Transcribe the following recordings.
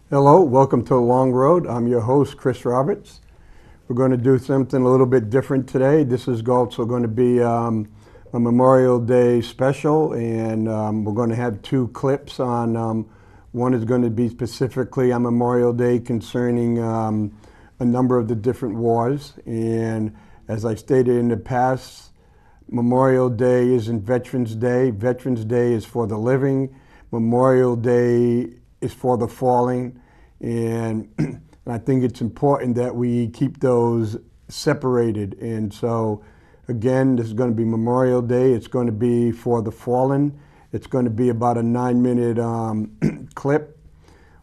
Hello, welcome to The Long Road. I'm your host, Chris Roberts. We're going to do something a little bit different today. This is also going to be a Memorial Day special, and we're going to have two clips on. One is going to be specifically on Memorial Day concerning a number of the different wars. And as I stated in the past, Memorial Day isn't Veterans Day. Veterans Day is for the living. Memorial Day is for the fallen. And I think it's important that we keep those separated. And so, again, this is going to be Memorial Day. It's going to be for the fallen. It's going to be about a 9-minute clip.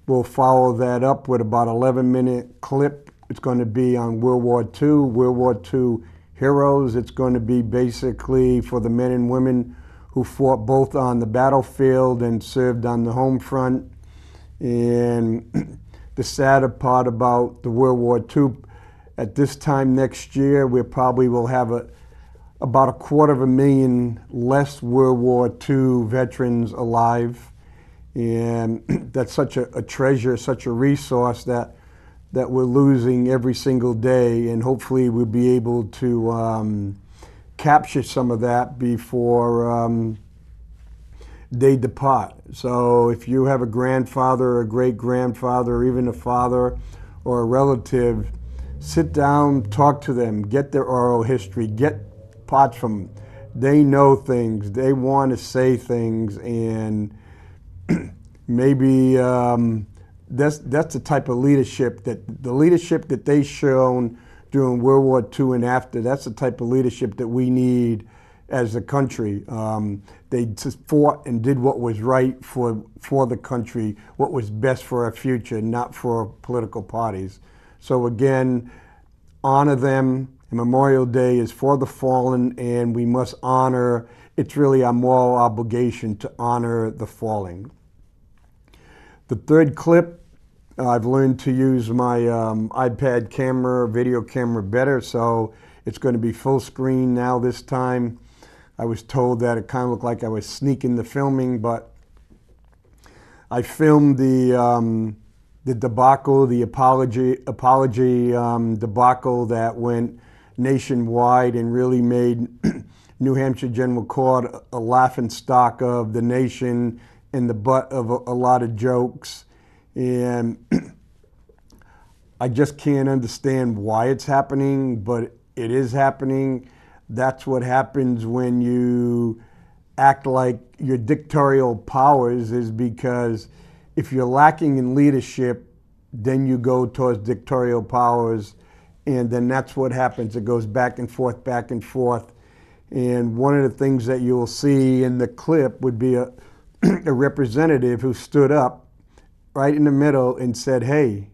We'll follow that up with about 11-minute clip. It's going to be on World War II, World War II heroes. It's going to be basically for the men and women who fought both on the battlefield and served on the home front. And the sadder part about the World War II, at this time next year, we probably will have about 250,000 less World War II veterans alive. And that's such a treasure, such a resource that we're losing every single day. And hopefully we'll be able to capture some of that before they depart. So if you have a grandfather or a great-grandfather or even a father or a relative, sit down, talk to them, get their oral history, get parts from them. They know things, they want to say things, and maybe that's the type of leadership that they shown during World War II and after. That's the type of leadership that we need as a country. They just fought and did what was right for the country, what was best for our future, not for political parties. So again, honor them. And Memorial Day is for the fallen, and we must honor. It's really our moral obligation to honor the fallen. The third clip, I've learned to use my iPad camera, video camera better, so it's going to be full screen now this time. I was told that it kind of looked like I was sneaking the filming, but I filmed the debacle, the apology debacle that went nationwide and really made New Hampshire General Court a laughingstock of the nation and the butt of a lot of jokes. And I just can't understand why it's happening, but it is happening. That's what happens when you act like your dictatorial powers, is because if you're lacking in leadership, then you go towards dictatorial powers, and then that's what happens. It goes back and forth, back and forth. And one of the things that you'll see in the clip would be a representative who stood up right in the middle and said, hey,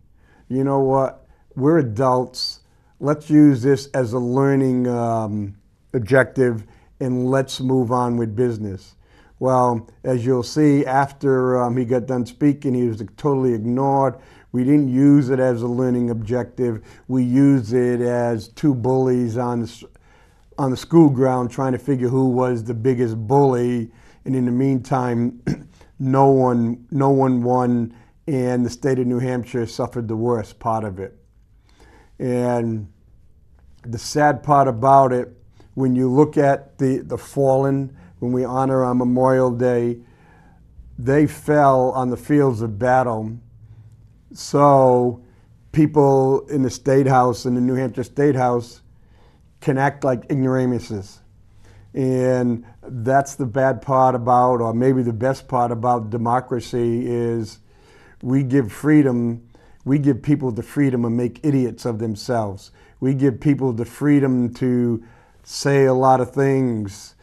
you know what, we're adults. Let's use this as a learning objective, and let's move on with business. Well, as you'll see, after he got done speaking, he was totally ignored. We didn't use it as a learning objective. We used it as two bullies on the school ground trying to figure who was the biggest bully. And in the meantime, no one won, and the state of New Hampshire suffered the worst part of it. And the sad part about it, when you look at the fallen, when we honor on Memorial Day, they fell on the fields of battle. So people in the State House, in the New Hampshire State House, can act like ignoramuses. And that's the bad part about, or maybe the best part about democracy, is we give freedom. We give people the freedom to make idiots of themselves. We give people the freedom to say a lot of things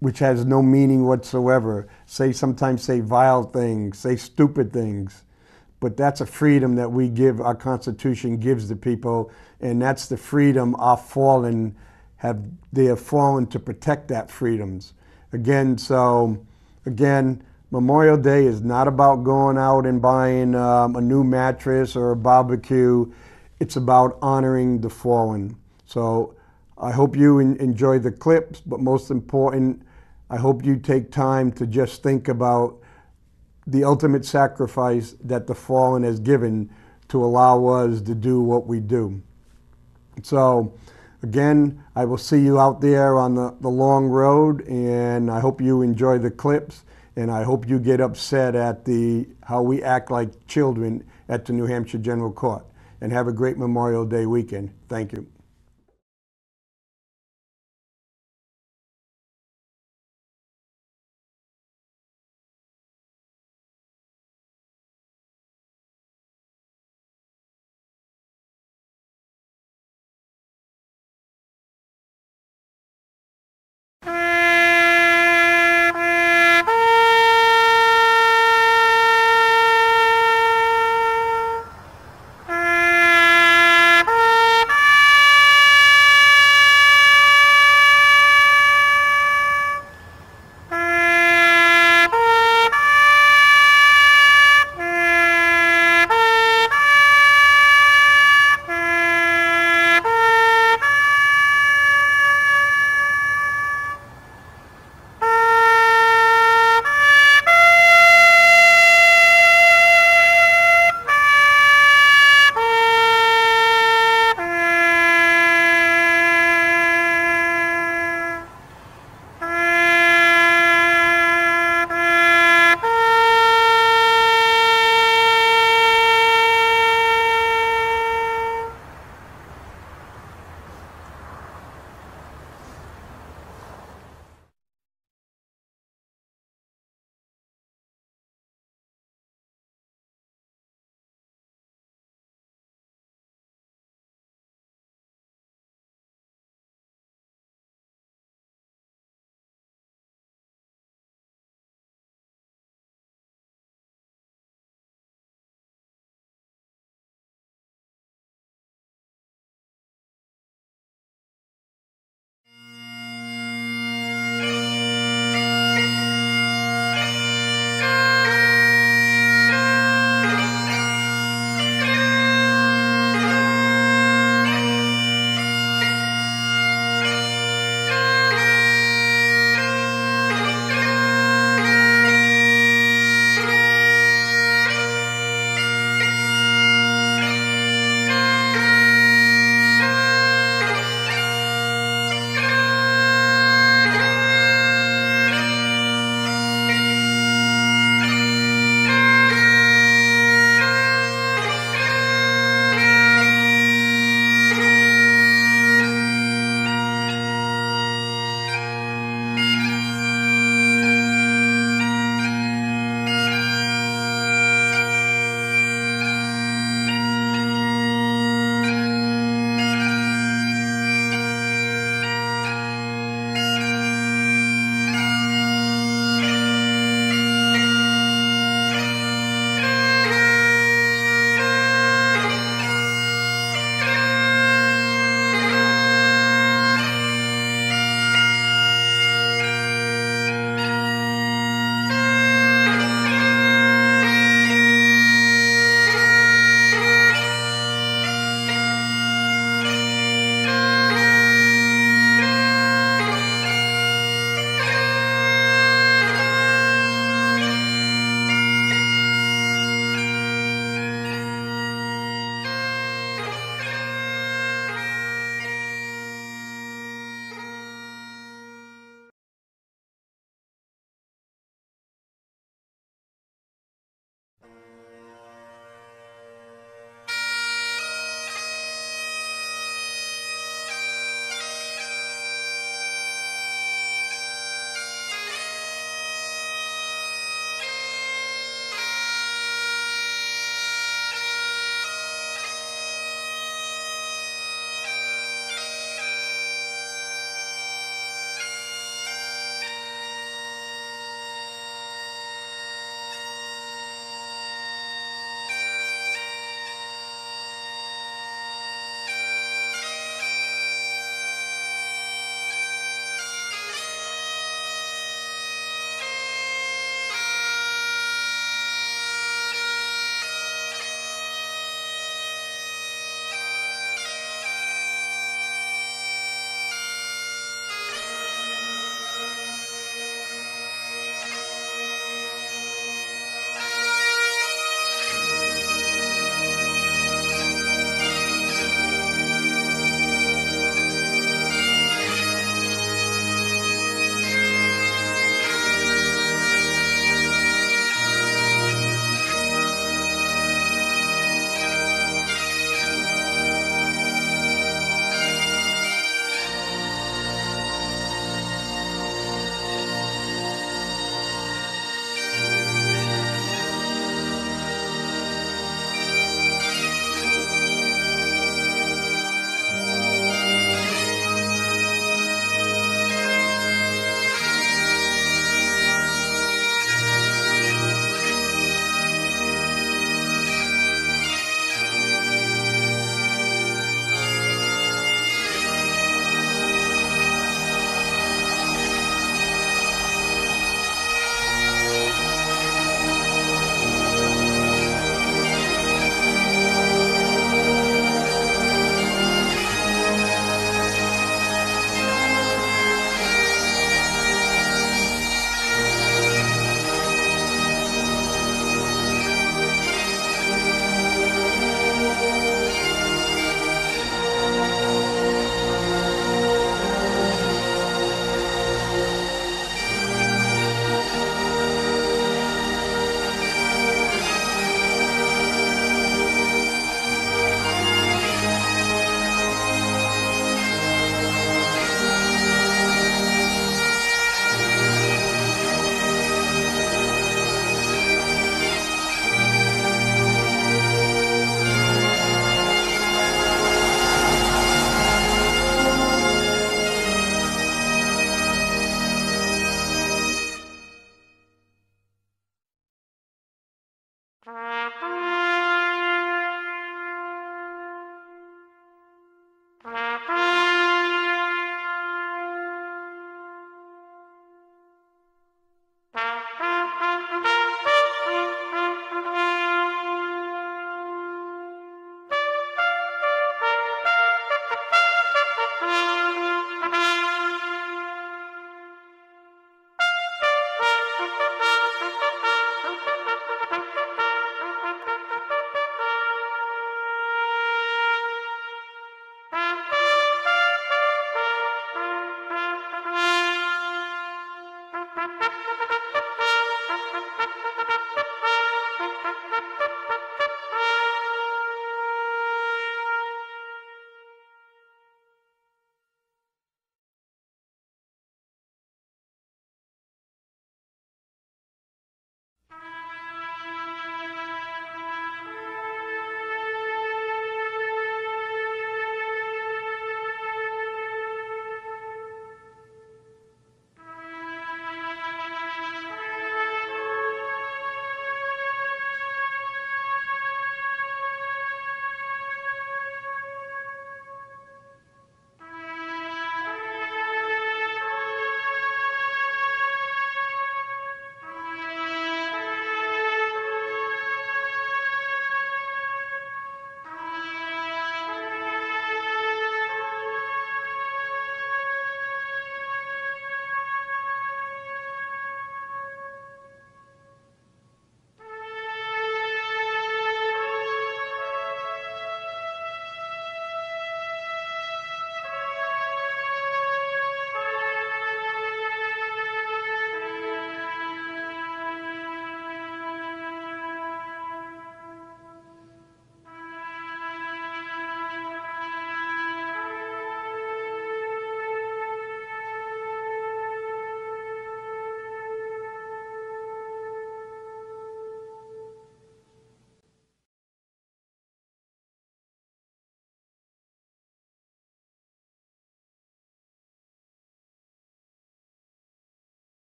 which has no meaning whatsoever. Sometimes say vile things, say stupid things. But that's a freedom that we give, our Constitution gives the people, and that's the freedom our fallen they have fallen to protect that freedoms. Again, Memorial Day is not about going out and buying a new mattress or a barbecue. It's about honoring the fallen. So I hope you enjoy the clips, but most important, I hope you take time to just think about the ultimate sacrifice that the fallen has given to allow us to do what we do. So again, I will see you out there on the long road, and I hope you enjoy the clips, and I hope you get upset at how we act like children at the New Hampshire General Court. And have a great Memorial Day weekend. Thank you.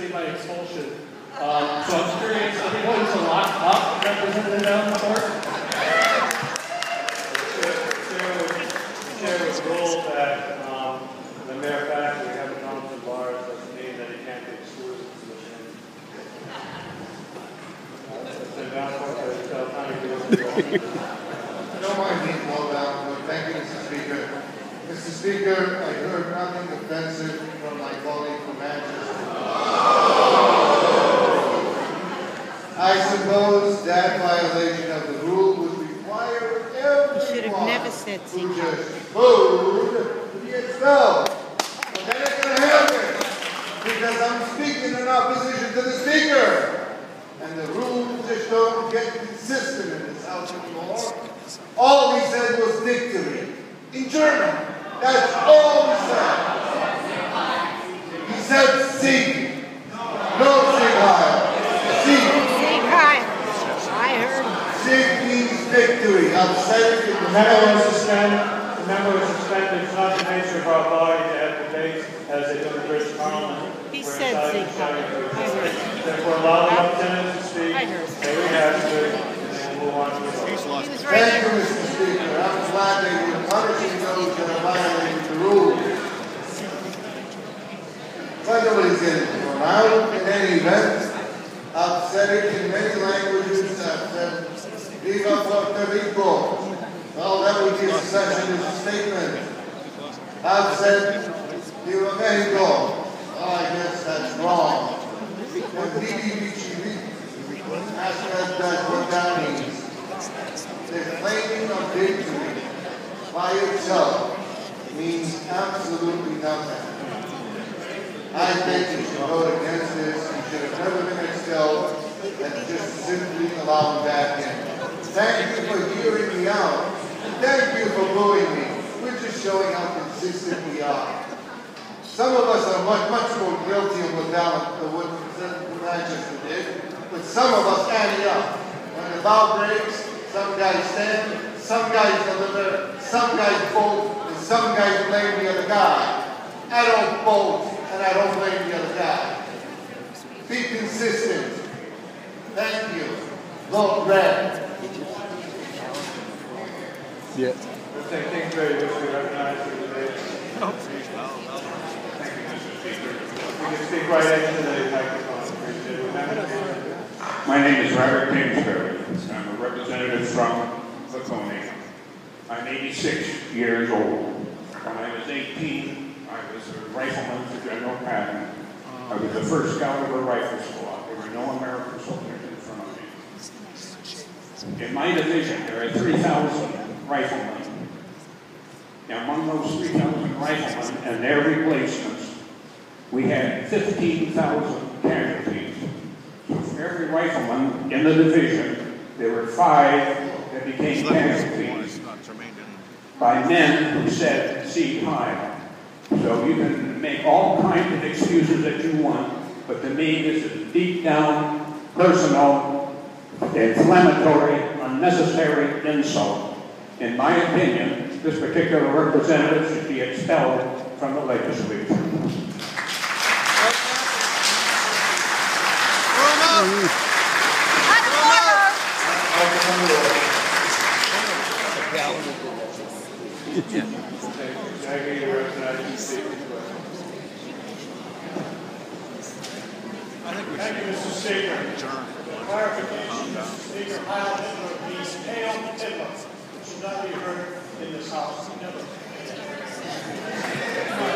basically by expulsion. So I'm curious, everyone's locked up represented down the court? The chair was ruled that the mere fact that we have a Johnson bars doesn't mean that he can't be excluded from the game. It's been down for time to do it. I don't mind being called out, but thank you, Mr. Speaker. Mr. Speaker, I heard nothing offensive from my colleague from Manchester. I suppose that violation of the rule would require everyone who just voted to be expelled. But that ain't going to happen, because I'm speaking in opposition to the Speaker. And the rules just don't get consistent in this House anymore. All he said was victory. In German. That's all he said. He said Sieg. No Sieg Heil. Sieg. Sieg Heil. I heard. Sieg means victory. I've said it in the member was suspended. It's not the nature of our body to have debates as they do in the British Parliament. He said Sieg Heil. I heard. Therefore, allow the representatives to speak. I heard. There we have it. And we'll move on to the vote. Thank you, Mr. Speaker. I'm glad they were punishing those that are violating the rules. But nobody's getting thrown out. In any event, I've said it in many languages. I've said, Viva Puerto Rico. Well, that would be a secessionist statement. I've said, Viva Mexico. Oh, I guess that's wrong. And that's what that means. The claiming of victory by itself means absolutely nothing. I think you should vote against this. You should have never been expelled and just simply allow him back in. Thank you for hearing me out. And thank you for booing me. We're just showing how consistent we are. Some of us are much more guilty of what Manchester did, but some of us ante up. When the ball breaks, some guys stand, some guys deliver, some guys vote, and some guys blame the other guy. I don't vote, and I don't blame the other guy. Be consistent. Thank you. Vote red. Yeah. Thank you very much. We recognize you today. Thank you, Mr. Speaker. We can speak right into the microphone. My name is Robert Kingsbury. I'm a representative from Laconia. I'm 86 years old. When I was 18, I was a rifleman for General Patton. I was the first scout of a rifle squad. There were no American soldiers in front of me. In my division, there are 3,000 riflemen. Among those 3,000 riflemen and their replacements, we had 15,000 casualties. So for every rifleman in the division, there were 5 that became casualties by men who said, Sieg Heil. So you can make all kinds of excuses that you want, but to me this is deep down, personal, inflammatory, unnecessary insult. In my opinion, this particular representative should be expelled from the legislature. Thank you, Mr. Speaker. Clarification, Mr. Speaker, Heil Hitler means hail Hitler. It should not be heard in this House. Never.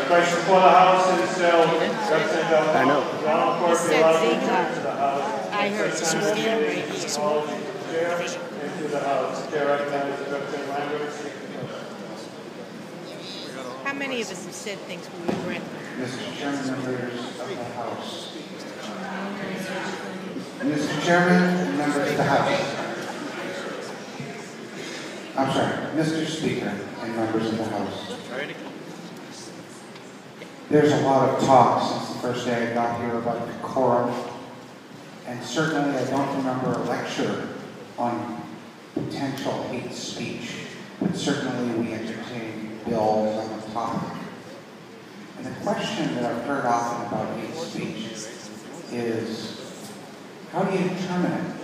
Question for the House is Representative I know. Donald Court be allowed to return to the House. I heard some hand raising. All chair into the House. Chair recognizes Representative Lambert. How many of us have said things we regret? Mr. Chairman, members of the House. Mr. Chairman, members of the House. I'm sorry, Mr. Speaker and members of the House. There's a lot of talk since the first day I got here about decorum, and certainly I don't remember a lecture on potential hate speech, but certainly we entertain bills on the topic. And the question that I've heard often about hate speech is, how do you determine it?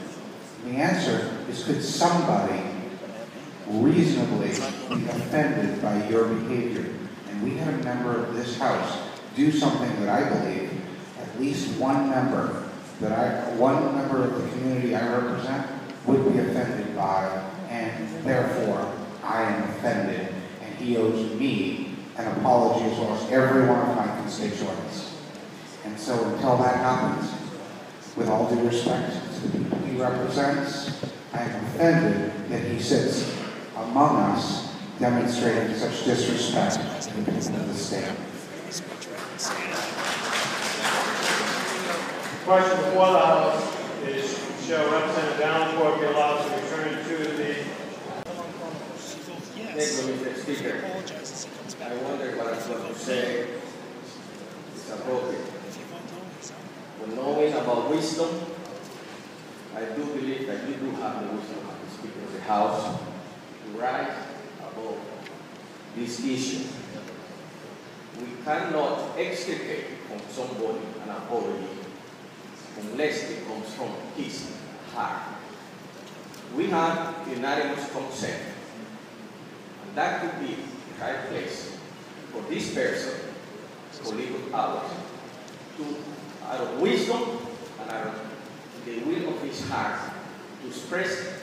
The answer is, could somebody reasonably be offended by your behavior? And we had a member of this House do something that I believe at least one member of the community I represent would be offended by, and therefore I am offended, and he owes me an apology as well as every one of my constituents. And so until that happens, with all due respect to the people he represents, I am offended that he sits among us demonstrating such disrespect to the people of the state. The question before the House is, shall Representative Davenport be allowed to return to the... Thank you, Mr. Speaker. I wonder what I'm going to say is appropriate. When knowing about wisdom, I do believe that you do have the wisdom of the Speaker of the House to rise above this issue. We cannot extricate from somebody an apology unless it comes from his heart. We have unanimous consent, and that could be the right place for this person for legal hours to, out of wisdom and out of the will of his heart, to express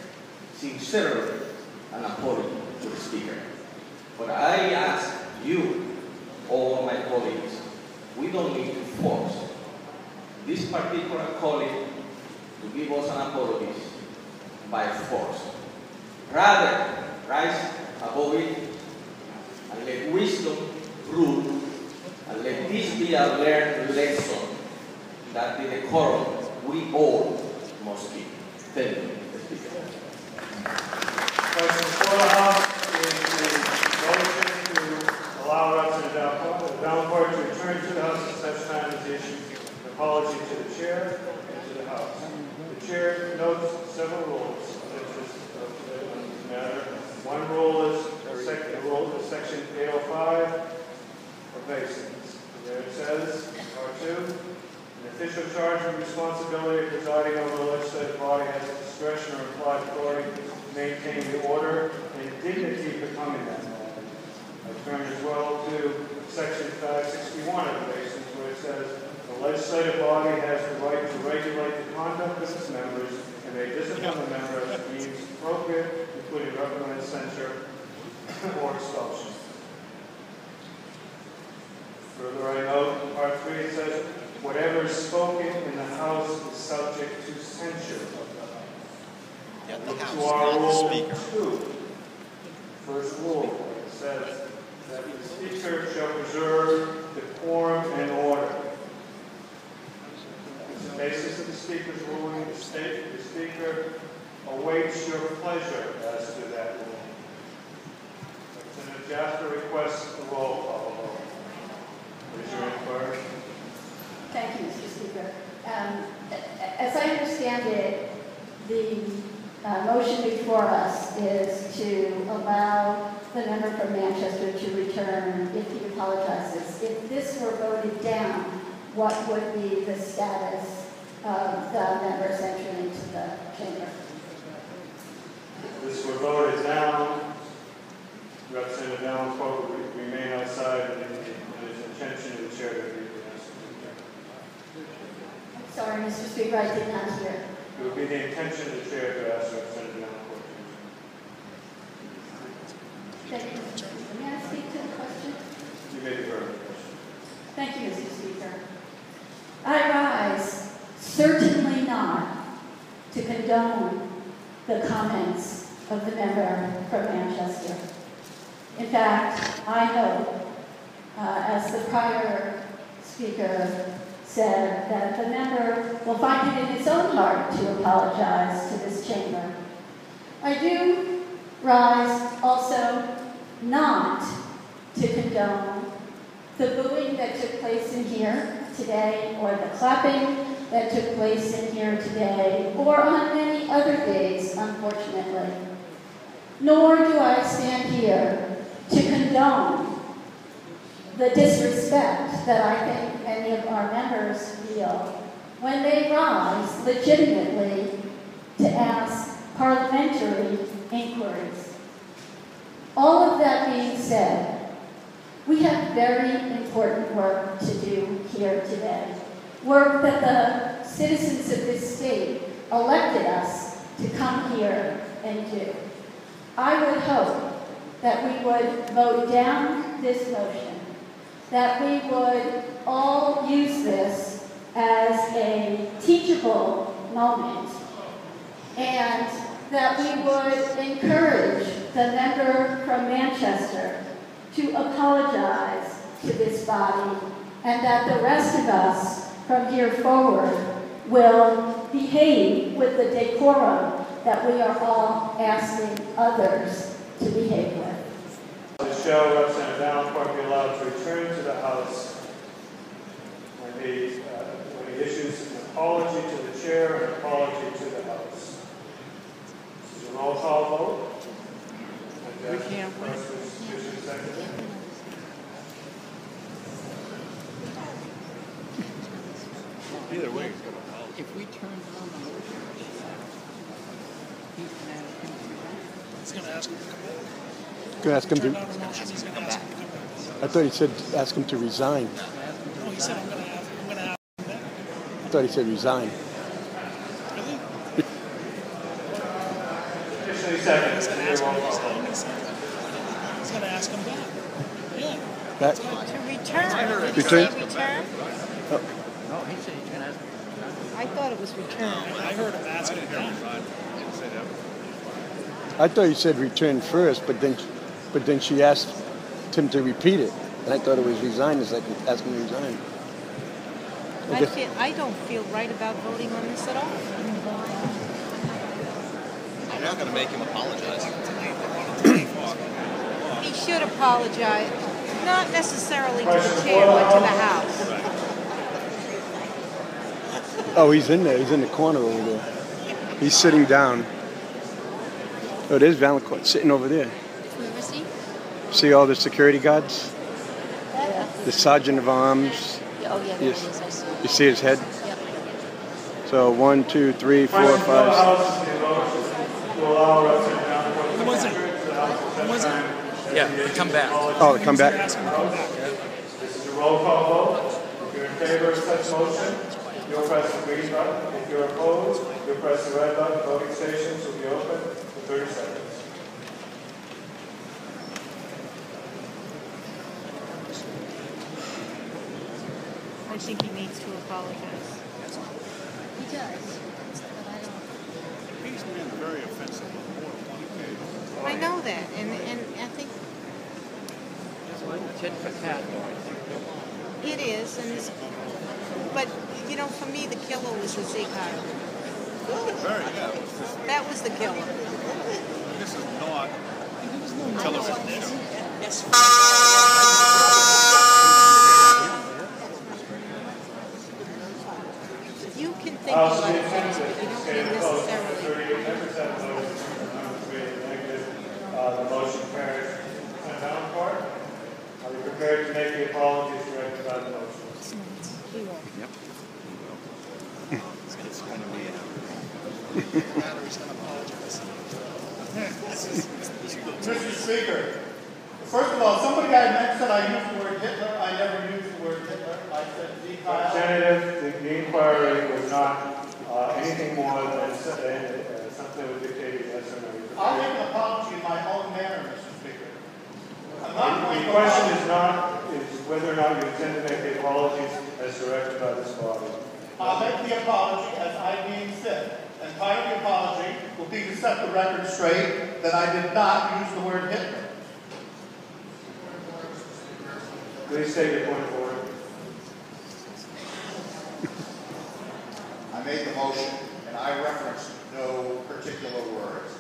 sincerely an apology to the Speaker. But I ask you, all my colleagues, we don't need to force this particular colleague to give us an apology by force. Rather, rise above it and let wisdom rule, and let this be a learned lesson that the decorum we all must keep. Thank you, Mr. Speaker. Question before the House is the motion to allow Representative Davenport to return to the House at such time as he issues an apology to the Chair and to the House. The Chair notes several rules on this matter. One rule is Section 805 for basins. There it says, R2, an official charge and responsibility of presiding over the legislative body has the discretion or implied authority to maintain the order and dignity becoming that body. I turn as well to Section 561 of the basins, where it says, the legislative body has the right to regulate the conduct of its members and may discipline the member as deems appropriate, including reprimand, censure, or expulsion. Further, I note in Part 3 it says, whatever is spoken in the House is subject to censure. Look to our Rule 2. First rule, it says that the Speaker shall preserve decorum and order. As the basis of the Speaker's ruling, the Speaker awaits your pleasure as to that ruling. Representative Jasper requests a roll call vote. Raise your hand first. Thank you, Mr. Speaker. As I understand it, the motion before us is to allow the member from Manchester to return if he apologizes. If this were voted down, what would be the status of the members entering into the chamber? If this were voted down, Representative Davenport would remain outside, and it is intention of the chair to be the next speaker. Sorry, Mr. Speaker, I did not hear. It would be the intention of the chair to ask Representative Davenport to Thank you, Mr. Speaker. May I speak to the question? You may defer the question. Thank you, Mr. Speaker. I rise certainly not to condone the comments of the member from Manchester. In fact, I hope, as the prior speaker said, that the member will find it in his own heart to apologize to this chamber. I do rise also not to condone the booing that took place in here today, or the clapping that took place in here today, or on many other days, unfortunately. Nor do I stand here to condone the disrespect that I think many of our members feel when they rise legitimately to ask parliamentary inquiries. All of that being said, we have very important work to do here today. Work that the citizens of this state elected us to come here and do. I would hope that we would vote down this motion, that we would all use this as a teachable moment, and that we would encourage the member from Manchester to apologize to this body, and that the rest of us from here forward will behave with the decorum that we are all asking others to behave with. The show, Representative Davenport be allowed to return to the House when he issues an apology to the chair and an apology to the House. This is a roll call vote. And, We can't wait. first was issued second. Either way, he's got a policy. If we turn down the motion, he's going to ask him to resign. He's going to ask him to come back. Can I ask him Turn to, down the motion, he's going to ask him to come back. I thought he said ask him to resign. No, he said, I'm going to ask him back. I thought he said resign. Really? Officially second. He's going to ask him to resign. He's going to ask him back. Yeah. Back? To return. Did he Return? say return? No, he said he's going to ask him to resign. I thought it was return. I heard him ask him back. I thought he said return first, but then she asked him to repeat it, and I thought it was resign. It's like ask him to resign. I don't feel right about voting on this at all. I'm not going to make him apologize. He should apologize, not necessarily to the chair, but to the House. Oh, he's in there. He's in the corner over there. He's sitting down. Oh, there's Valancourt sitting over there. Where is he? See all the security guards? The sergeant of arms. Oh, yeah, there he is. I see. You see his head? Yep. So 1, 2, 3, 4, 5. To allow Representative Davenport to Who was it? return to the House at Who was such it? time as Yeah, he come back. Oh, come back. Ask him to come back. This is a roll call vote. If you're in favor of such motion, you'll press the green button. If you're opposed, you'll press the red button. Voting stations will be open for 30 seconds. I think he needs to apologize. He does. But I don't. He's been very offensive on more than one occasion. I know that, and I think It's like tit for tat, though, I think. it is, and it's, but, you know, for me, the killer was the Zeke Highway. Very, yeah. That was the killer. This is not television, you know. You can think House about will be things, attended. but you don't Standing closed. necessarily. 38 members have voted. None three negative. The motion carries. Representative Davenport, are you prepared to make the apologies directed by the motion? Yep. It's going to be Mallory's going to apologize. Mr. Speaker, first of all, somebody I met said I used the word Hitler. I never used the word Hitler. I said Zeke Heil. Representative, the inquiry was not anything more than something that was dictated yes or no. I'll make an apology in my own manner, Mr. Speaker. I'm not going The to question apologize. is whether or not you intend to make the apologies as directed by this body. I'll make the apology as I deem fit. And part of the apology will be to set the record straight that I did not use the word Hitler. Please state your point of order. I made the motion, and I referenced no particular words.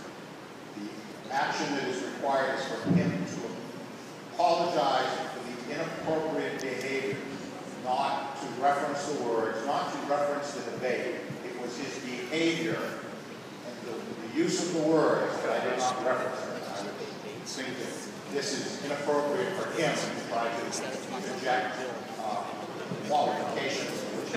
The action that is required is for him to apologize for the inappropriate behavior, not to reference the words, not to reference the debate. It was his behavior and the use of the words that I did not reference. I would think that this is inappropriate for him to try to interject qualifications which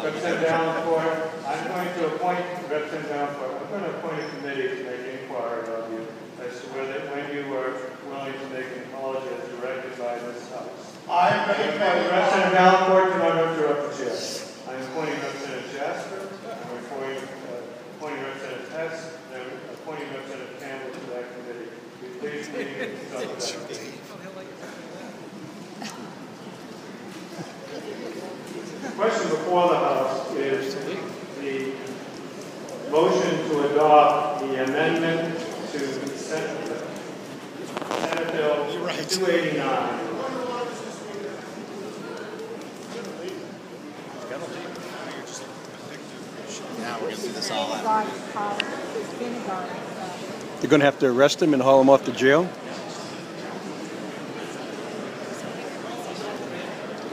Representative Davenport, I'm going to appoint Representative Davenport. I'm going to appoint a committee to make inquiry of you as to whether when you were willing to make an apology as directed by this House. I make Representative Davenport, do not interrupt the chair. I'm appointing Representative Jasper, I'm appointing Representative Hess, and I'm appointing Representative Campbell to that committee. Please meet and consult with that. The question before the House is the motion to adopt the amendment to Senate Bill 289. Now we're going to do this all out. You're going to have to arrest him and haul him off to jail?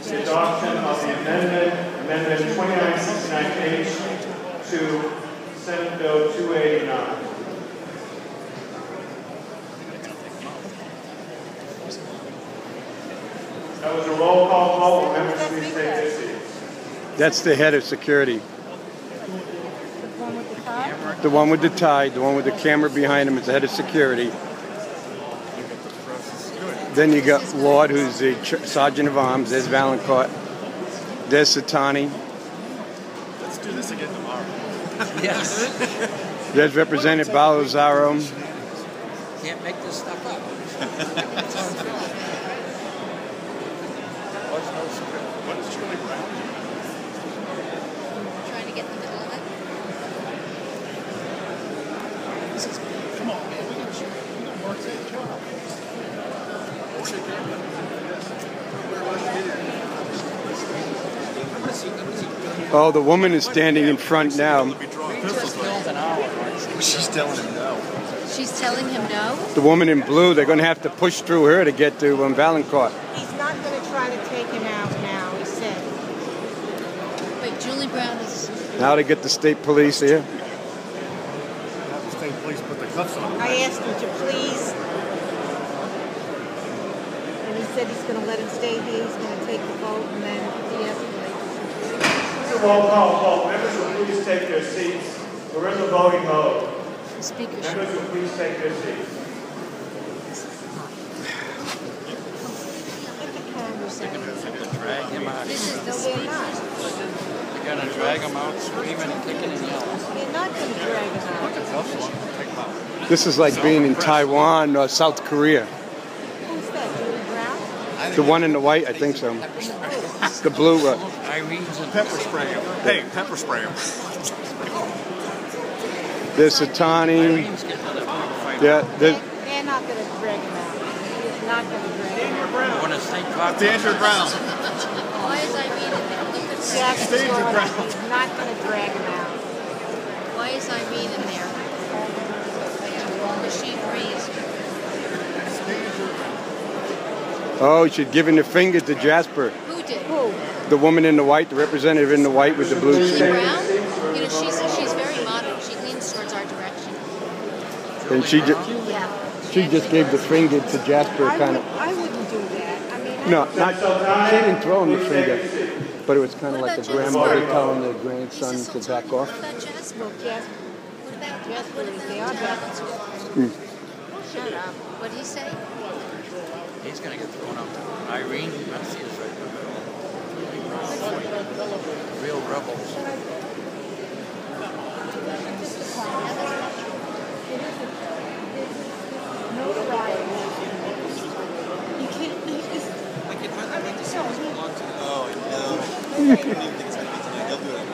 The adoption of the amendment 2969H to Senate Bill 289. That was a roll call vote. Will members please take their seats? That's the head of security. The one with the tie, the one with the camera behind him is the head of security. Then you got Lord, who's the sergeant of arms. There's Valancourt. There's Satani. Let's do this again tomorrow. Yes. There's Representative Balazaro. Can't make this stuff up. What is Julie Brown? Trying to get in the middle of it. Come on, man. We got work that job. Oh, the woman is standing in front now. She's telling him no. She's telling him no? The woman in blue, they're going to have to push through her to get to Valancourt. He's not going to try to take him out now, he said. Wait, Julie Brown is... Now they get the state police here. Have the state police put the cuffs on. I asked him to please. And he said he's going to let him stay here. He's going to take the vote and then de-escalate. It's a roll call vote. Members will please take their seats. We're in the voting mode. Speaker. Members will please take their seats. They're going to drag him out. This is, no, they're not. They're going to drag him out screaming and kicking and yelling. They're not going to drag him out. This is like being in Taiwan or South Korea. Who's that, Julie Brown? The one in the white, I think so. The blue. Irene's and Pepper spray him. Hey, pepper spray him. There's Satani. Yeah, there's, They're not going to drag him out. He's not going to drag him out. when a state cop Danger Brown. Why is Irene in there? Look at Jack's Danger daughter. Brown. He's not going to drag him out. Why is Irene in there? Is she raised? oh, she's giving the finger to Jasper. Who did? Who? The woman in the white, the representative in the white with the blue Julie suit. Brown? You know, she's very modern. She leans towards our direction. And she Yeah. just gave the finger to Jasper, kind of. I wouldn't do that. I mean, No, not. She didn't throw him the finger, but it was kind of What like a about grandmother Jasper? telling the grandson to back off. What about Jasper? Well, Jasper. What about Jasper? They are Jasper. Shut up. What did he say? He's going to get thrown out. Irene, that's his right in the middle. Real rebels. You can't. You just. I can hardly wait to see what's going on to them. Oh, no. I don't even think it's going to be tonight. They'll do it.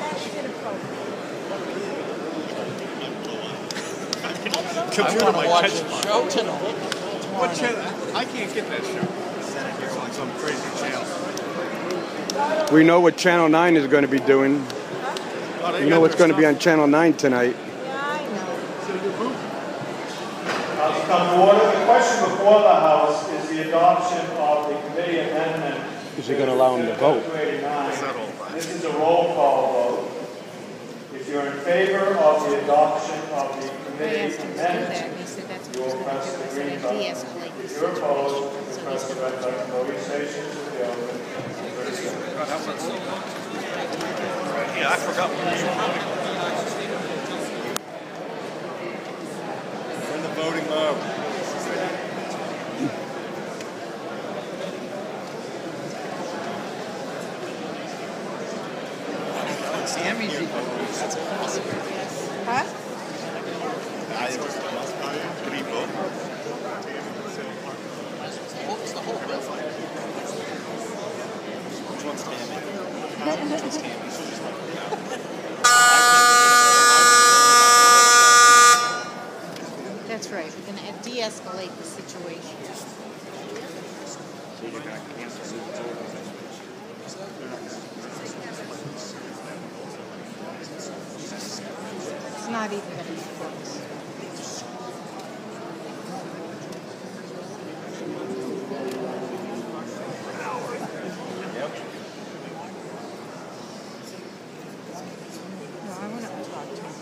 I want to watch the show tonight. What channel? I can't get that show. It's on some crazy channel. We know what Channel 9 is going to be doing. You know what's going to be on Channel 9 tonight. House come to order. The question before the House is the adoption of the committee amendment. Is he going to allow him to vote? 289. This is a roll call vote. If you're in favor of the adoption of the committee amendment, you will press the green button. If you're opposed, you press the red button. Voting stations will be open. Yeah, I forgot when you were voting. We're in the voting mode. Sammy's that's awesome. Huh? Could he vote? It's the whole bill. Which one's Tammy? Which one's Tammy? That's right. We're going to de-escalate the situation. So you're going to cancel the vote. It's not even going to be close. No, I want to talk to him.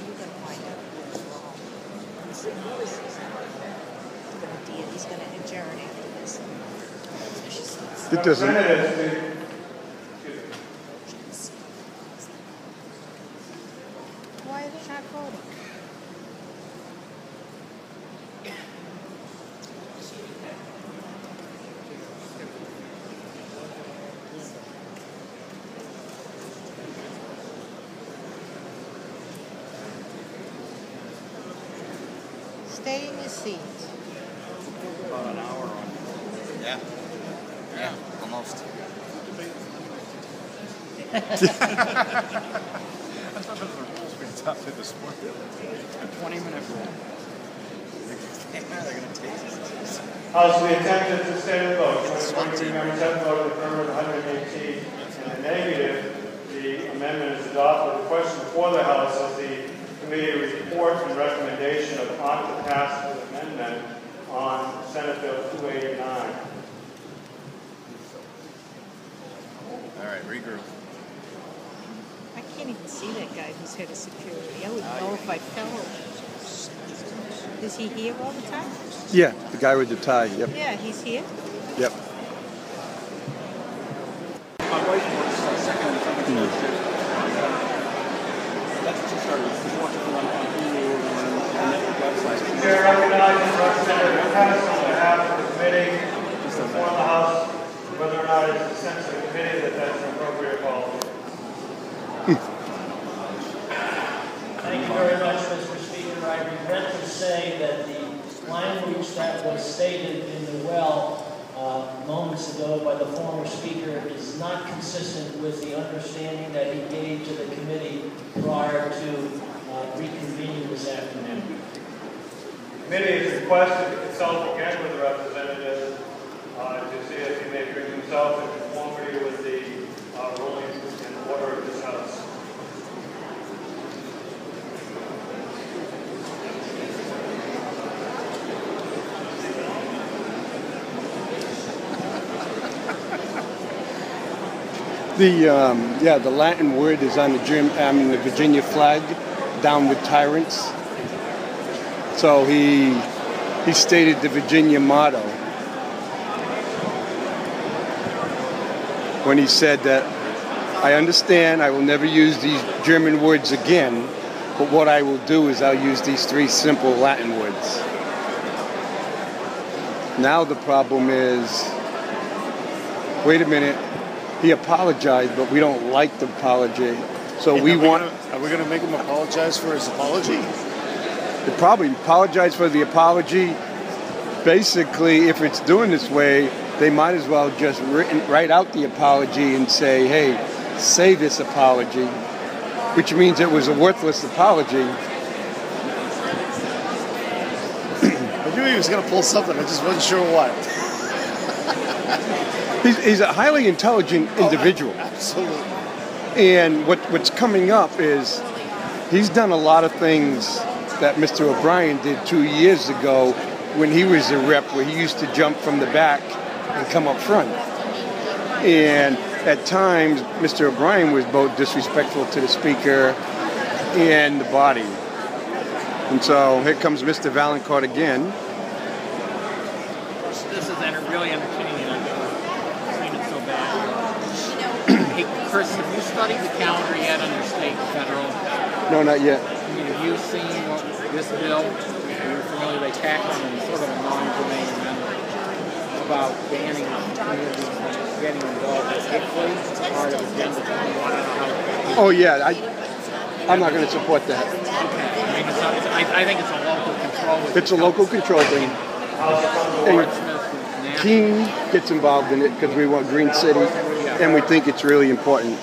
We're going to find out what's wrong. He's going to adjourn after this. It doesn't. Why are they not voting? Stay in your seat. About an hour on. Yeah. Yeah, almost. I thought those were supposed to be tough in the sport. 20-minute rule. They're going to take it. House, we attempted to stay the vote. 23 members have voted affirmative, 118 in the negative. The amendment is adopted. The question before the House is the committee report and recommendation of ought to pass the amendment on Senate Bill 289. All right, regroup. I can't even see that guy who's head of security. I would know if I fell. Is he here all the time? Yeah, the guy with the tie. Yep. Yeah, he's here. Yep. My wife works second and third shift. That's what she started. She's watching it on Hulu and network websites. Chair recognizes Representative Hess on behalf of the committee before the House, whether or not it's a sense of the committee that that's an appropriate policy. Thank you very much, Mr. Speaker. I regret to say that the language that was stated in the well moments ago by the former speaker is not consistent with the understanding that he gave to the committee prior to reconvening this afternoon. The committee has requested to consult again with the representative to see if he may bring himself in conformity with the rulings and order of this House. The Latin word is on the the Virginia flag, down with tyrants. So he stated the Virginia motto when he said that, I understand I will never use these German words again, but what I will do is I'll use these three simple Latin words. Now the problem is, wait a minute, he apologized, but we don't like the apology. So Are we going to make him apologize for his apology? They probably apologize for the apology. Basically, if it's doing this way, they might as well just write out the apology and say, hey, say this apology, which means it was a worthless apology. I knew he was going to pull something. I just wasn't sure what. He's a highly intelligent individual. Absolutely. And what's coming up is he's done a lot of things that Mr. O'Brien did 2 years ago when he was a rep, where he used to jump from the back and come up front. And at times, Mr. O'Brien was both disrespectful to the speaker and the body. And so here comes Mr. Valancourt again. This is really entertaining. I find it so bad. Hey, Chris, have you studied the calendar yet under state and federal? No, not yet. I mean, have you seen what this bill, are you familiar, they tacked on in sort of a non-germane amendment about banning communities from getting involved with hate as part of Agenda 21? Oh, yeah. I'm not going to support that. Okay. I mean, I think it's a local control. It's a local control thing. And Keene gets involved in it because we want Green City, and we think it's really important.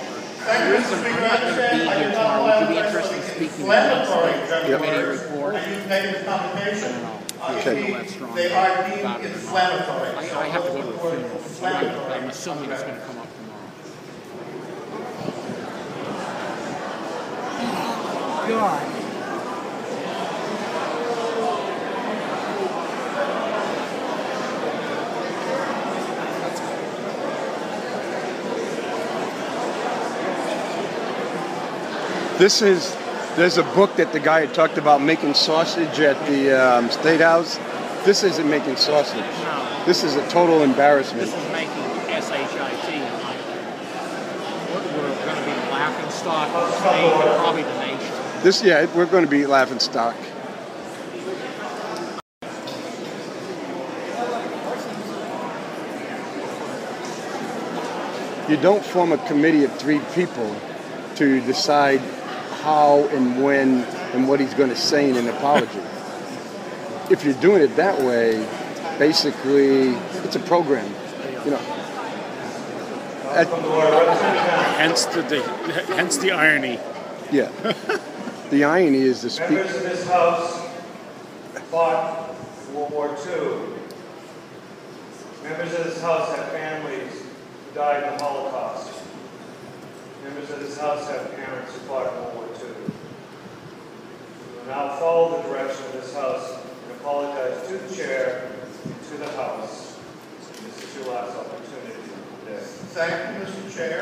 I'm not going to be here tomorrow. Would you be interested in speaking against the committee report? I don't know. Okay. They are deemed inflammatory. I have to go to a funeral. I'm assuming it's going to come up tomorrow. God. There's a book that the guy had talked about making sausage at the State House. This isn't making sausage. No. This is a total embarrassment. This is making SHIT. We're going to be laughing stock of the state and probably the nation. We're going to be laughing stock. You don't form a committee of 3 people to decide how and when and what he's going to say in an apology. If you're doing it that way, basically, it's a program. You know. Hence the irony. Yeah. The irony is the speaker. Members of this House fought in World War II. Members of this House have families who died in the Holocaust. Members of this House have parents who fought in World War II. We will now follow the direction of this House and apologize to the Chair and to the House. And this is your last opportunity today. Thank you, Mr. Chair.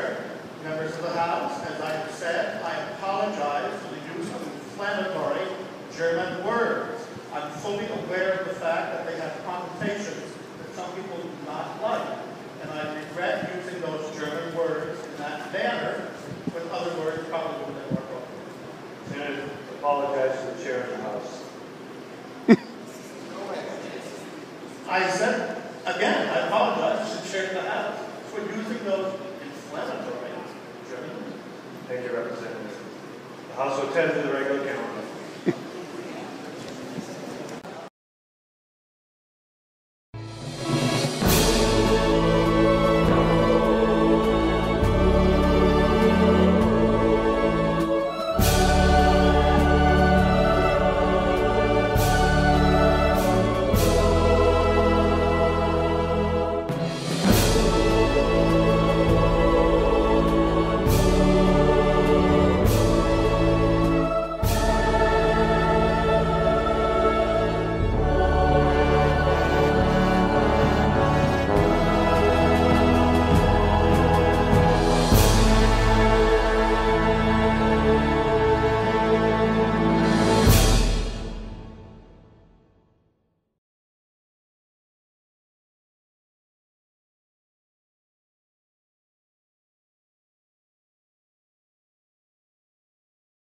Members of the House, as I have said, I apologize for the use of inflammatory German words. I'm fully aware of the fact that they have connotations that some people do not like, and I regret using those German words in that manner when other words probably would have been more appropriate. Senator, apologize to the Chair of the House. I said, again, I apologize to the Chair of the House for using those inflammatory German words. Thank you, Representative. The House will attend to the regular